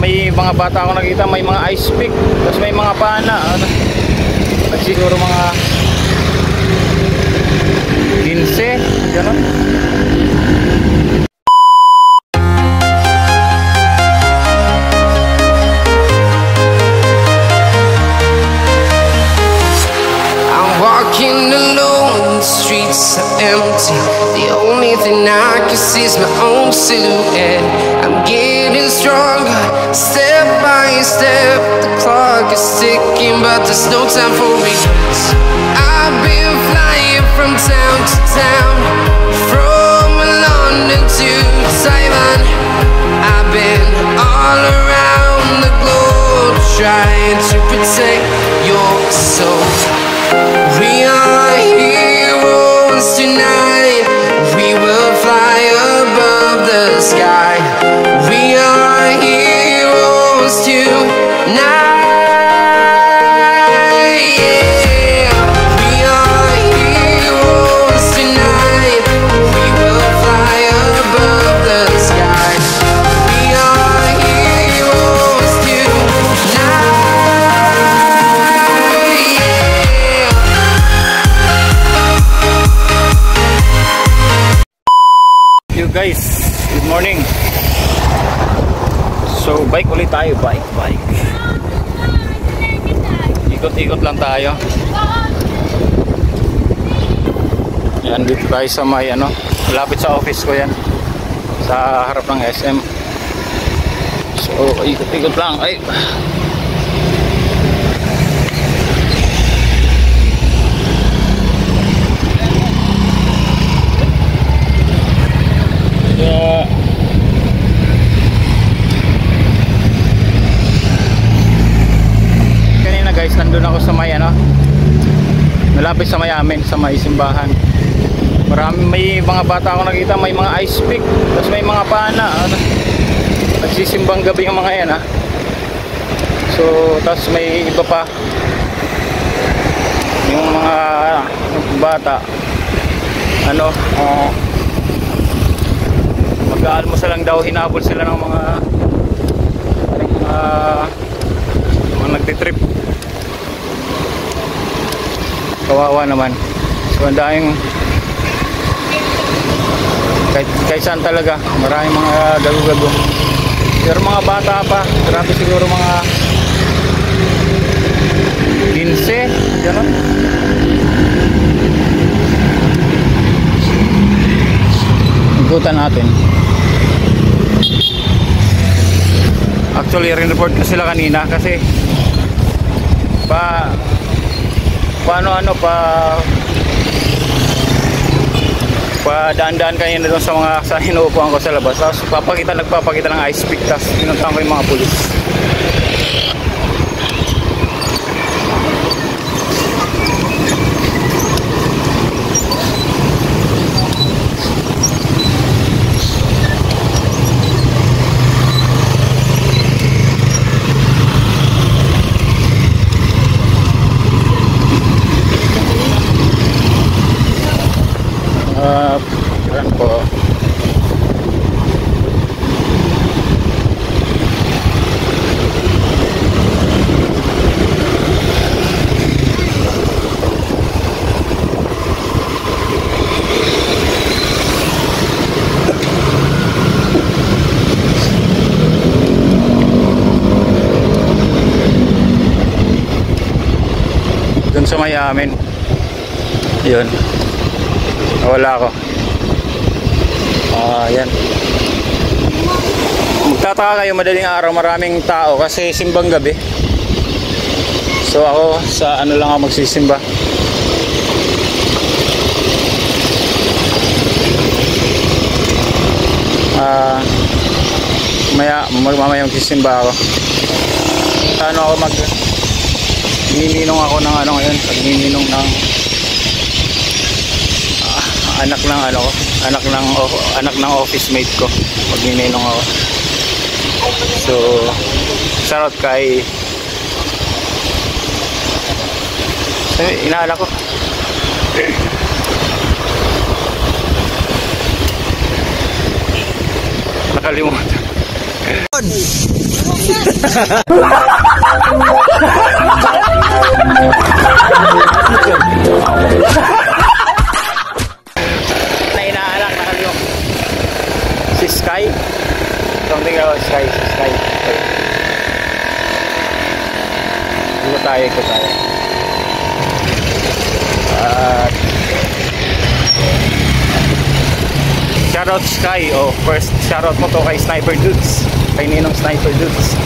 may mga bata ako nakita, may mga ice pick, tapos may mga pana, ano, siguro mga 15, gano'n. Walking alone, the streets are empty. The only thing I can see is my own silhouette. I'm getting stronger, step by step. The clock is ticking, but there's no time for regrets. I've been flying from town to town, from London to Taiwan. I've been all around the globe, trying to protect your soul. We are heroes tonight. We will fly above the sky. We are heroes tonight. Yeah. We are heroes tonight. We will fly above the sky. We are heroes tonight. Guys, good morning. So bike ulit tayo, bike. Ikot-ikot lang tayo. Yan, dito tayo sa may ano, malapit sa office ko yan, sa harap ng SM. So ikot-ikot lang. Ay, kanina guys, nandun ako sa may ano, malapit sa may amin, sa may simbahan. May mga bata ako nakita, may mga ice pick, tapos may mga pana, ano, nagsisimbang gabi yung mga yan, ha. So tapos may iba pa, yung mga bata, ano, mag-aalmusal lang daw, hinabol sila ng mga nagtitrip. Kawawa naman. So ang daming kahit saan talaga, maraming mga gago-gago. Pero mga bata pa, grabe, siguro mga 15, gano'n. Ikutan natin. Actually, rin-report ko sila kanina kasi daan-daan kanina doon sa mga sa inuupuan ko sa labas. Tapos nagpapakita ng ice pick, tapos pinuntahan ko yung mga pulis. Yan po. Doon sa may amin. Yun. Nawala ako. Yan. Magtataka kayo, madaling araw maraming tao kasi simbang gabi. So ako sa ano lang ako magsisimba. Mamaya magsisimba ako. Ano ako nininong ako ng ano ngayon, pagnininong ng anak ng ano ko, anak ng office mate ko, pagnininong ako. So shoutout kay inaala ko. Nakalimutan. Nainaalang na yung si Sky. Something about Sky. Si Sky. Iko tayo. Shoutout Sky. First shoutout mo to kay Sniper Dudes. Kay Ninong Sniper Dudes.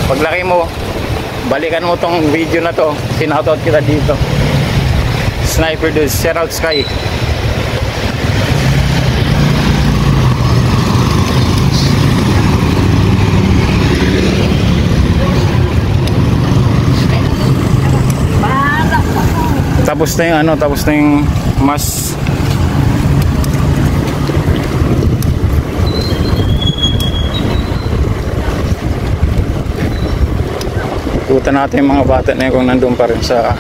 Paglaki mo, balikan mo tong video na to. Sinoutout kita dito. Sniper Dudes. Shoutout Sky. Tapos na yung mas ikutan natin yung mga bata na yun kung nandun pa rin sa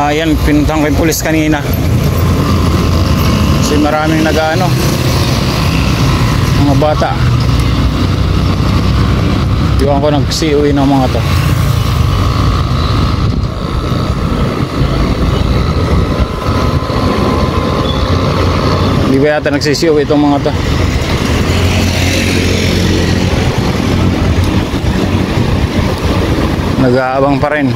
ayan, pinuntahan ko yung pulis kanina kasi maraming nag-ano mga bata. Iwan ko nag-COE ng mga to. Hindi ba yata nag-COE itong mga to? Nag-aabang pa rin.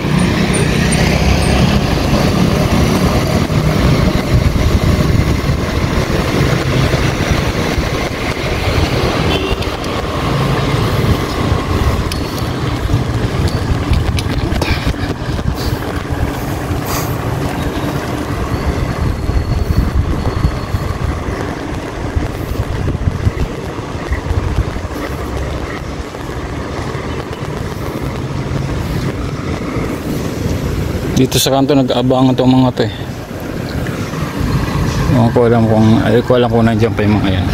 Dito sa kanto nag-aabangan itong mga to eh. Hindi ko alam kung nandiyan pa yung mga yan.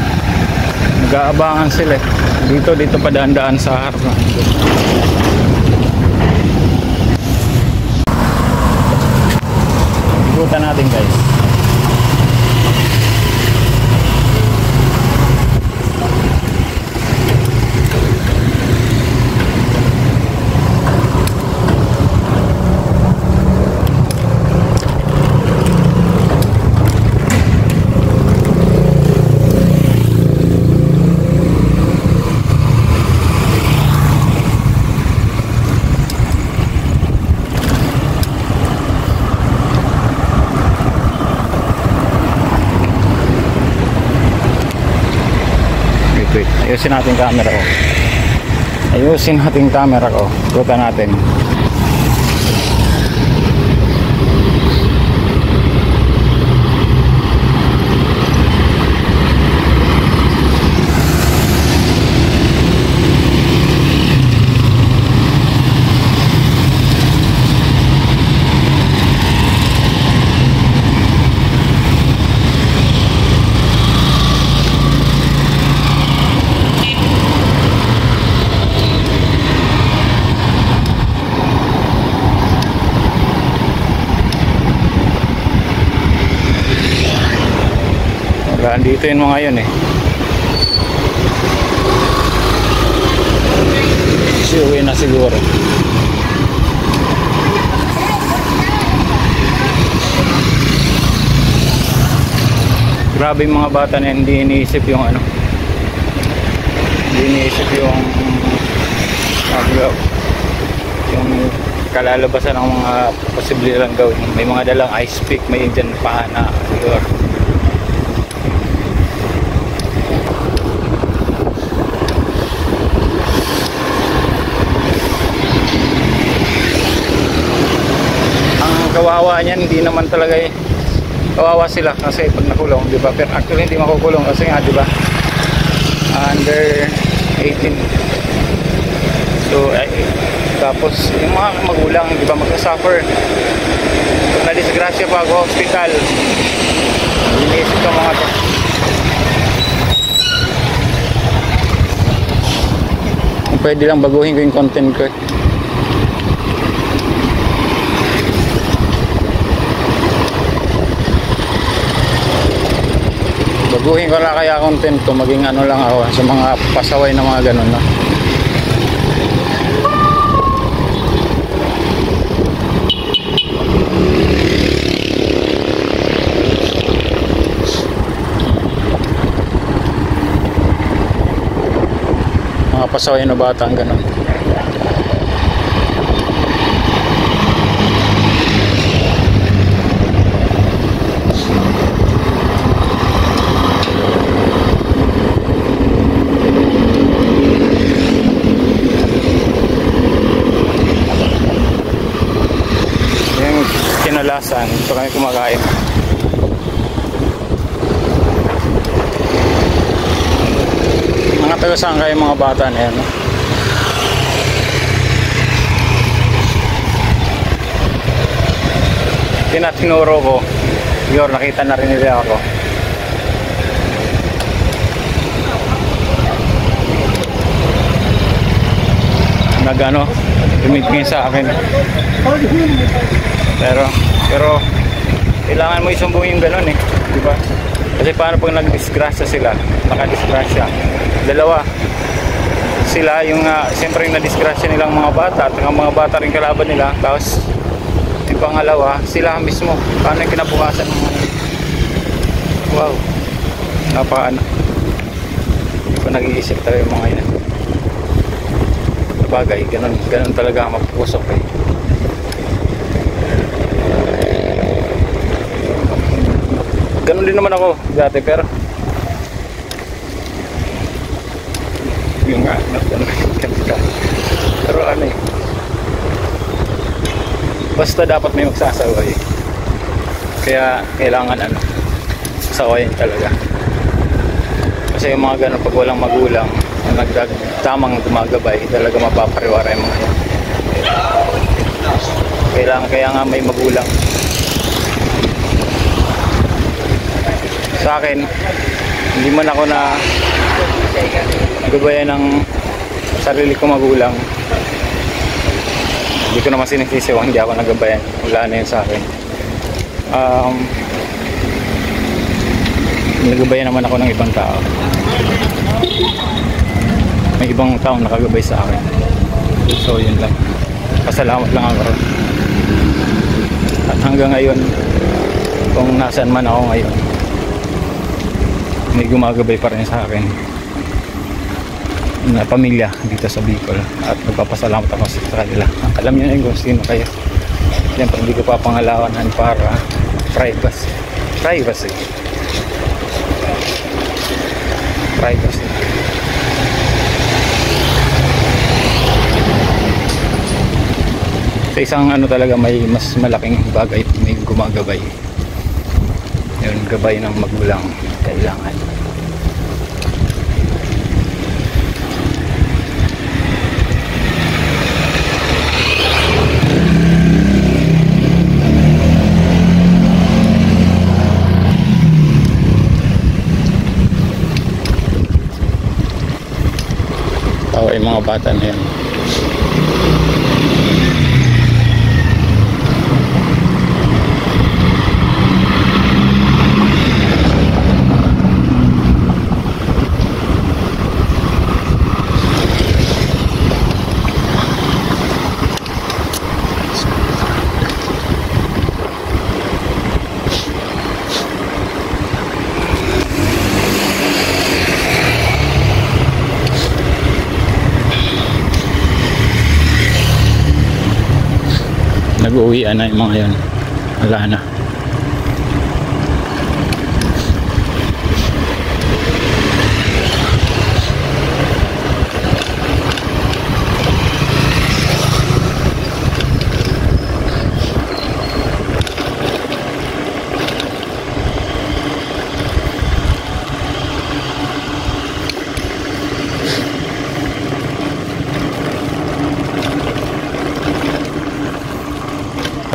Nag-aabangan sila eh. Dito pa daan-daan sa harap. Ikutan natin guys. Ayusin natin camera ko. Ikutan natin. Dito yung mga yun eh. Uwi na siguro. Grabe yung mga bata na hindi iniisip yung ano. Hindi iniisip yung kalalabasan ng mga posibilidad gawin. May mga dalang ice pick, may dyan pahana siguro. Kawawa niyan, hindi naman talaga eh. Kawawa sila kasi pag nakulong, di ba? Pero actually hindi makukulong kasi nga, di ba? under 18. So tapos yung mga magulang, di ba, magsa-suffer pag na-disgrasya pa ako hospital. Iniisip ko mga to. Pwede lang baguhin ko yung content ko. Baguhin ko na kaya content ko, maging ano lang ako sa mga pasaway na mga ganun, no? Mga pasaway na bata ang ganun. Kinalasan, ito kami kumakain. Mga taga saan kayo mga bata na yan, no? Tinuro ko yun, nakita na rin nila ako. Nagano, tumingin sa akin. Pero kailangan mo isumbong yung gano'n eh, di ba? Kasi paano pag nagdisgrasya sila, nakadisgrasya, dalawa sila yung siyempre yung nadisgrasya nilang mga bata at ang mga bata rin kalaban nila, tapos yung pangalawa sila mismo, paano yung kinabukasan ng mga, wow, napakaano, hindi ko nag-iisip talaga yung mga yun. Sabagay, ganun talaga ang mapupusok eh. Ganun din naman ako dati, pero yung nga, pero ano eh, basta dapat may magsasaway, kaya kailangan ano, sawayin talaga. Kasi yung mga ganun, pag walang magulang na tamang gumagabay, talaga mapapariwara yung mga yan. Kailangan, kaya nga may magulang. Sa akin, hindi man ako na gabayan ng sarili ko magulang. Hindi ko naman sinisisiwang hindi ako nagabayan. Wala na yun sa akin. Nagabayan naman ako ng ibang tao. May ibang tao nakagabay sa akin. So yun lang. Pasalamat lang ako. At hanggang ngayon, kung nasaan man ako ngayon, may gumagabay pa rin sa akin na pamilya dito sa Bicol, at nagpapasalamat ako sa kanila. Alam niyo na yung kung sino kayo. Siyempre hindi ko pa pangalawanan para privacy. Sa isang ano talaga, may mas malaking bagay, may gumagabay. Yun, gabay ng magulang kailangan. Tawa yung mga bata na yun. Nag-uwian na yung mga yun. Wala na.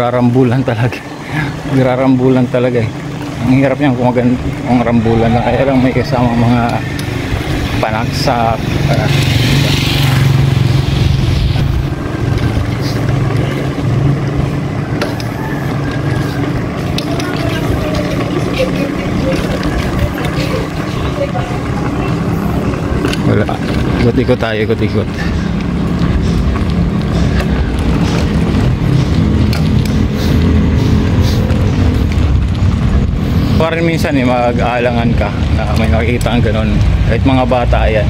Rarambulan talaga. Rarambulan talaga eh. Ang hirap niyan kung rambulan lang. Kaya lang may kasamang mga panaksak. Wala. Ikot-ikot tayo, ikot-ikot. Parang minsan mag-aalangan ka na may makikita ang ganun. Kahit mga bata yan.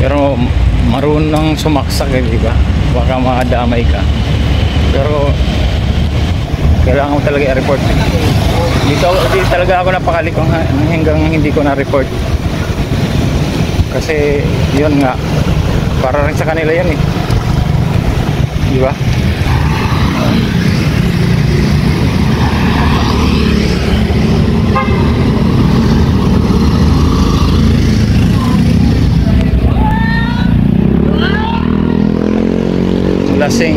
Pero marunong sumaksak eh, di ba? Baka makadamay ka. Pero kailangan mo talaga i-report. Di talaga ako napakalik hanggang hindi ko na-report. Kasi yun nga, para rin sa kanila yun eh. Di ba? Lasing.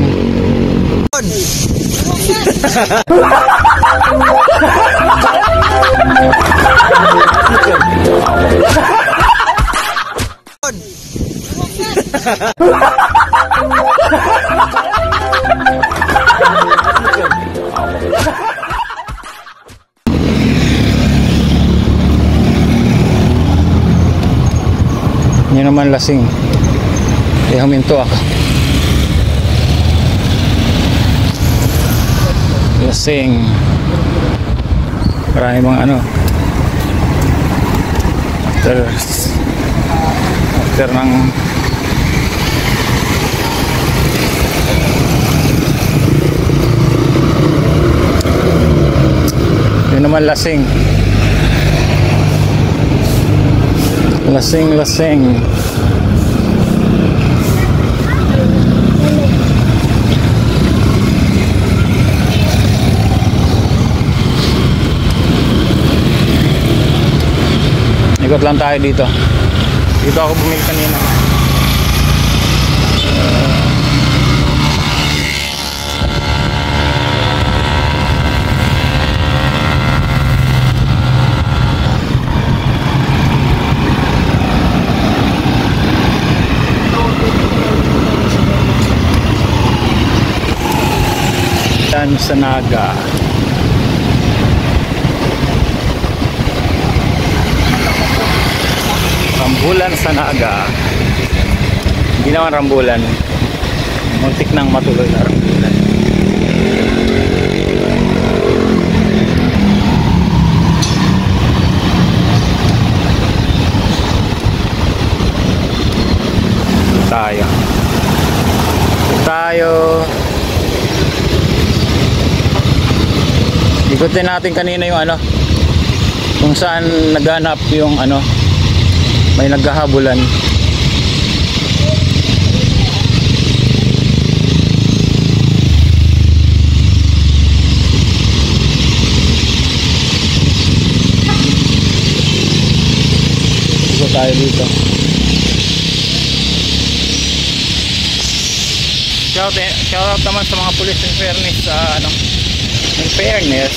Yun naman lasing. Kaya huminto ako. Lasing. Marami mga ano. After ng yun naman lasing. Lasing. Ikot lang tayo dito. Dito ako bumili kanina. Yan sa Naga. Rambulan sa Naga. Hindi naman rambulan. Muntik nang matuloy na rambulan. Tayo. Ikutin natin kanina yung ano, kung saan naghanap yung ano, may naghahabulan. Ito tayo dito. Shout out naman sa mga police in fairness sa ano, in fairness.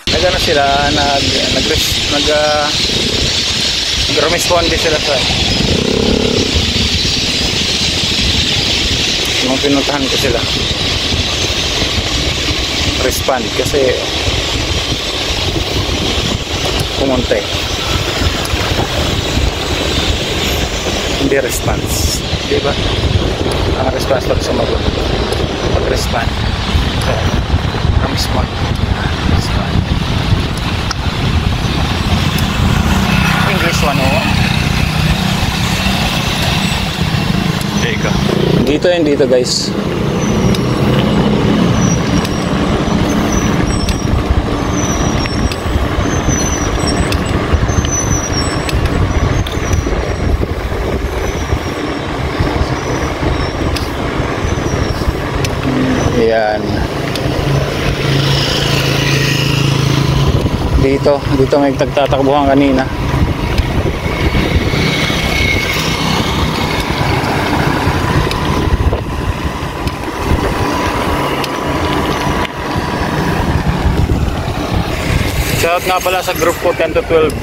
Nagano sila, nag-responde sila sa nung pinuntahan ko sila. Respond kasi pumunta eh. Hindi response, di ba? Ang response pag sumagot, pag respond, respond. English 101. Teka. Dito guys. Yan. Dito may tagtatakbuhan kanina. Shout nga pala sa group ko 10 to 12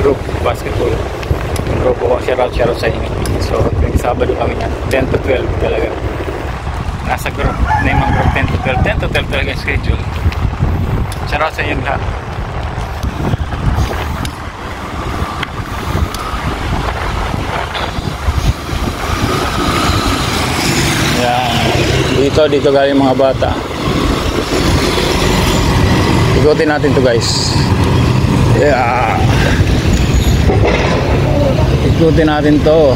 group basketball. Group ko, shout out sa inyo. So tuwing Sabado kami yan, 10 to 12 talaga. Nasa group, name ang group 10 to 12 talaga yung schedule. Shout out sa inyo lahat. Yan, dito galing mga bata. Ikutin natin to guys. Yeah. Ikutin natin to.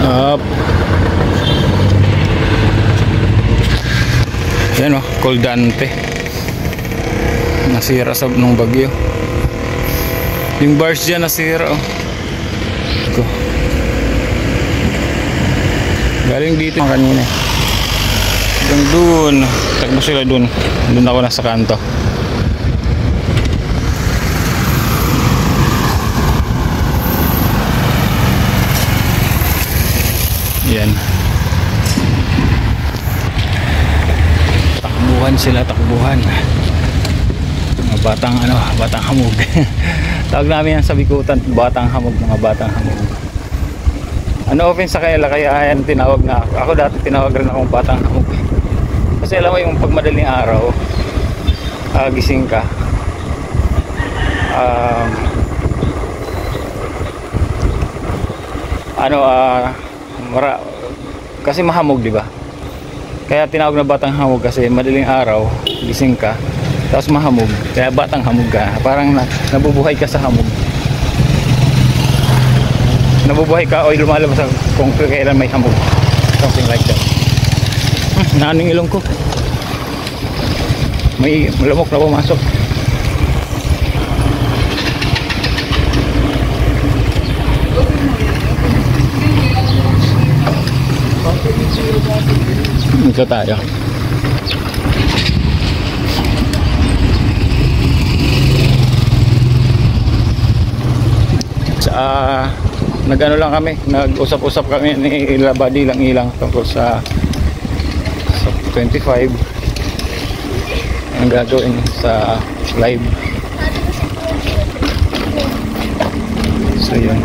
Up. Yan o, Coldante. Nasira sa nung bagyo. Yung bars dyan nasira o. Galing dito kanina. Hanggang dun. Tagbo sila dun. Dun ako nasa kanto. Yan. Takbuhan sila, takbuhan. Mga batang hamog. Tawag namin yan sa bikutan, batang hamog, mga batang hamog. Ano offense sa kanila, kaya ayan tinawag na ako. Ako dati tinawag rin akong batang hamog. Kasi alam mo yung pag madaling araw, gising ka, kasi mahamog, di ba? Kaya tinawag na batang hamog kasi madaling araw, gising ka, tapos mahamog, kaya batang hamog ka. Parang nabubuhay ka sa hamog. Nabubuhay ka o lumalabas kung kailan may hamog, something like that. Naning ilong ko, may malamok na pumasok. Ito tayo. Nag-ano lang kami, nag-usap-usap kami ni Labadi lang ilang tungkol sa 25 ang gagawin sa live. So yun.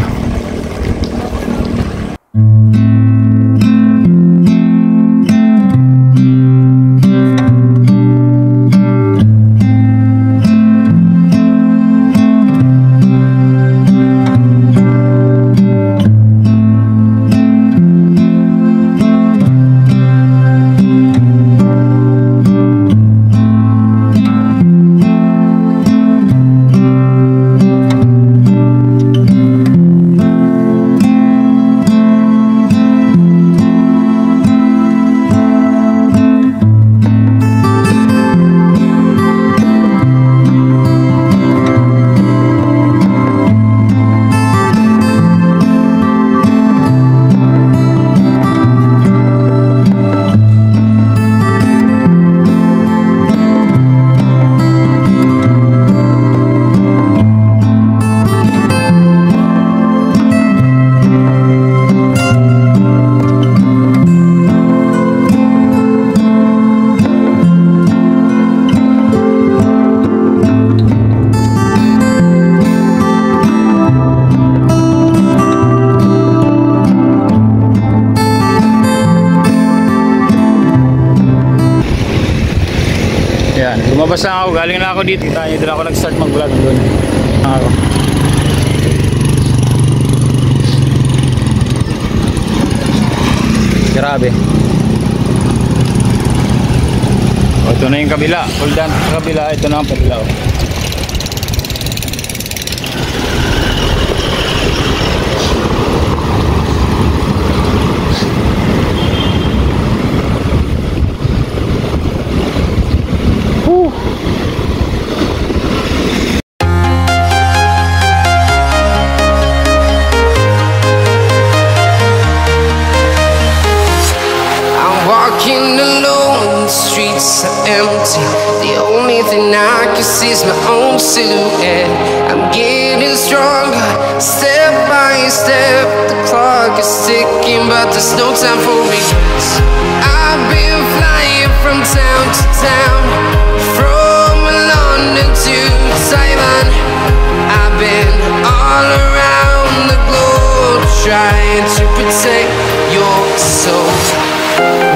Lumabas na ako, galing na ako dito. Kita nyo, doon ako nag-start mag-vlog doon. Grabe. O, ito na yung kabila. Hold on sa kabila, ito na ang kabila. The only thing I can see is my own silhouette. I'm getting stronger, step by step. The clock is ticking, but there's no time for regrets. I've been flying from town to town, from London to Taiwan. I've been all around the globe, trying to protect your soul.